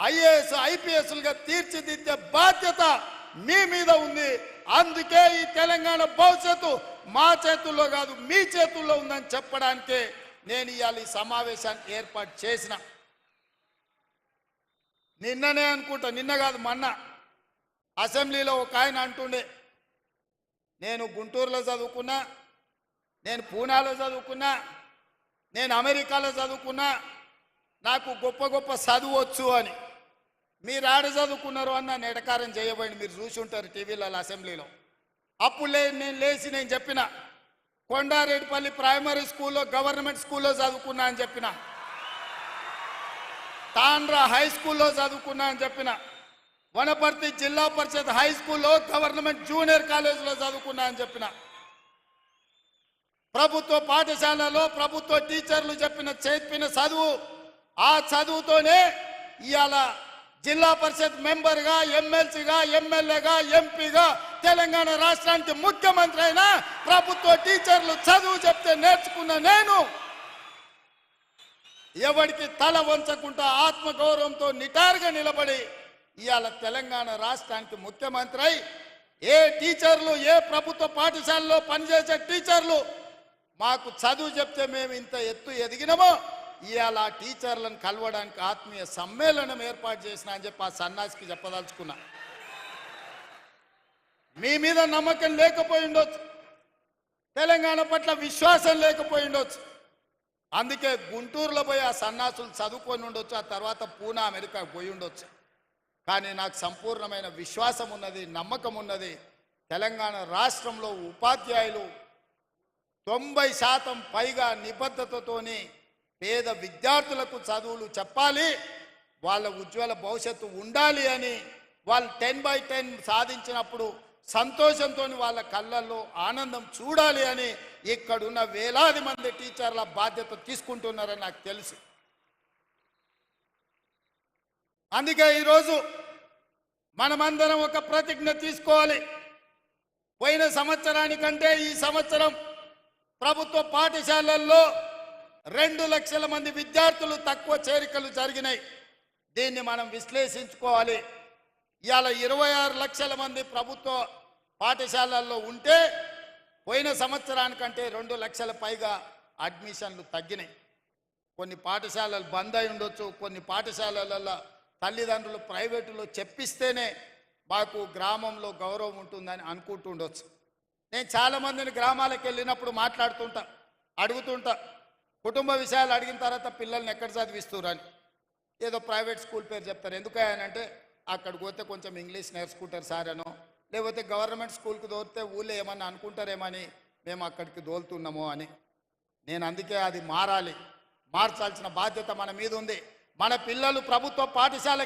IAS ఐపీఎస్లుగా తీర్చిదిద్దే బాధ్యత మీ మీద ఉంది. అందుకే ఈ తెలంగాణ భవిష్యత్తు మా చేతుల్లో కాదు మీ చేతుల్లో ఉందని చెప్పడానికే నేను ఇవాళ ఈ సమావేశాన్ని ఏర్పాటు చేసిన. నిన్ననే అనుకుంటా, నిన్న కాదు మొన్న అసెంబ్లీలో ఒక ఆయన అంటుండే, నేను గుంటూరులో చదువుకున్నా, నేను పూనాలో చదువుకున్నా, నేను అమెరికాలో చదువుకున్నా, నాకు గొప్ప గొప్ప చదువు వచ్చు అని. మీరు ఆడ చదువుకున్నారు అన్న నెడకారం చేయబోయింది. మీరు చూసి ఉంటారు టీవీలలో అసెంబ్లీలో. అప్పుడు నేను చెప్పిన కొండారెడ్డిపల్లి ప్రైమరీ స్కూల్లో గవర్నమెంట్ స్కూల్లో చదువుకున్నా అని చెప్పిన, తాండ్రా హై స్కూల్లో చదువుకున్నా అని చెప్పిన, వనపర్తి జిల్లా పరిషత్ హై స్కూల్లో గవర్నమెంట్ జూనియర్ కాలేజీలో చదువుకున్నా అని చెప్పిన, ప్రభుత్వ పాఠశాలలో ప్రభుత్వ టీచర్లు చెప్పిన చదువు, ఆ చదువుతోనే ఇవాళ జిల్లా పరిషత్ మెంబర్గా, ఎమ్మెల్సీగా, ఎమ్మెల్యేగా, ఎంపీగా తెలంగాణ రాష్ట్రానికి ముఖ్యమంత్రి అయినా ప్రభుత్వ టీచర్లు చదువు చెప్తే నేర్చుకున్న నేను ఎవరికి తల వంచకుండా ఆత్మగౌరవంతో నిటారుగా నిలబడి ఇవాళ తెలంగాణ రాష్ట్రానికి ముఖ్యమంత్రి అయి ఏ టీచర్లు, ఏ ప్రభుత్వ పాఠశాలలో పనిచేసే టీచర్లు మాకు చదువు చెప్తే మేము ఇంత ఎత్తు ఎదిగినామో ఇవాళ ఆ టీచర్లను కలవడానికి ఆత్మీయ సమ్మేళనం ఏర్పాటు చేసిన అని చెప్పి ఆ సన్నాసికి చెప్పదలుచుకున్నా. మీ మీద నమ్మకం లేకపోయి ఉండొచ్చు, తెలంగాణ పట్ల విశ్వాసం లేకపోయి ఉండొచ్చు. అందుకే గుంటూరులో పోయి ఆ సన్నాసులు చదువుకొని ఉండొచ్చు, ఆ తర్వాత పూనా అమెరికా పోయి ఉండొచ్చు. కానీ నాకు సంపూర్ణమైన విశ్వాసం ఉన్నది, నమ్మకం ఉన్నది. తెలంగాణ రాష్ట్రంలో ఉపాధ్యాయులు 90% పైగా నిబద్ధతతోని పేద విద్యార్థులకు చదువులు చెప్పాలి, వాళ్ళ ఉజ్వల భవిష్యత్తు ఉండాలి అని వాళ్ళు 10/10 సాధించినప్పుడు సంతోషంతో వాళ్ళ కళ్ళల్లో ఆనందం చూడాలి అని ఇక్కడున్న వేలాది మంది టీచర్ల బాధ్యత తీసుకుంటున్నారని నాకు తెలుసు. అందుకే ఈరోజు మనమందరం ఒక ప్రతిజ్ఞ తీసుకోవాలి. పోయిన సంవత్సరానికంటే ఈ సంవత్సరం ప్రభుత్వ పాఠశాలల్లో 2 లక్షల మంది విద్యార్థులు తక్కువ చేరికలు జరిగినాయి. దీన్ని మనం విశ్లేషించుకోవాలి. ఇవాళ 26 లక్షల మంది ప్రభుత్వ పాఠశాలల్లో ఉంటే పోయిన సంవత్సరానికంటే 2 లక్షల పైగా అడ్మిషన్లు తగ్గినాయి. కొన్ని పాఠశాలలు బంద్ అయి ఉండొచ్చు, కొన్ని పాఠశాలలలో తల్లిదండ్రులు ప్రైవేటులో చెప్పిస్తేనే మాకు గ్రామంలో గౌరవం ఉంటుందని అనుకుంటుండొచ్చు. నేను చాలామందిని గ్రామాలకు వెళ్ళినప్పుడు మాట్లాడుతుంటా, అడుగుతుంటా, కుటుంబ విషయాలు అడిగిన తర్వాత పిల్లల్ని ఎక్కడ చదివిస్తురని ఏదో ప్రైవేట్ స్కూల్ పేరు చెప్తారు. ఎందుకనంటే అక్కడికి పోతే కొంచెం ఇంగ్లీష్ నేర్చుకుంటారు సార్ అనో, లేకపోతే గవర్నమెంట్ స్కూల్కి దోరితే ఊళ్ళో ఏమన్నా అనుకుంటారేమని మేము అక్కడికి దోలుతున్నామో అని. నేను అందుకే అది మారాలి, మార్చాల్సిన బాధ్యత మన మీద ఉంది. మన పిల్లలు ప్రభుత్వ పాఠశాల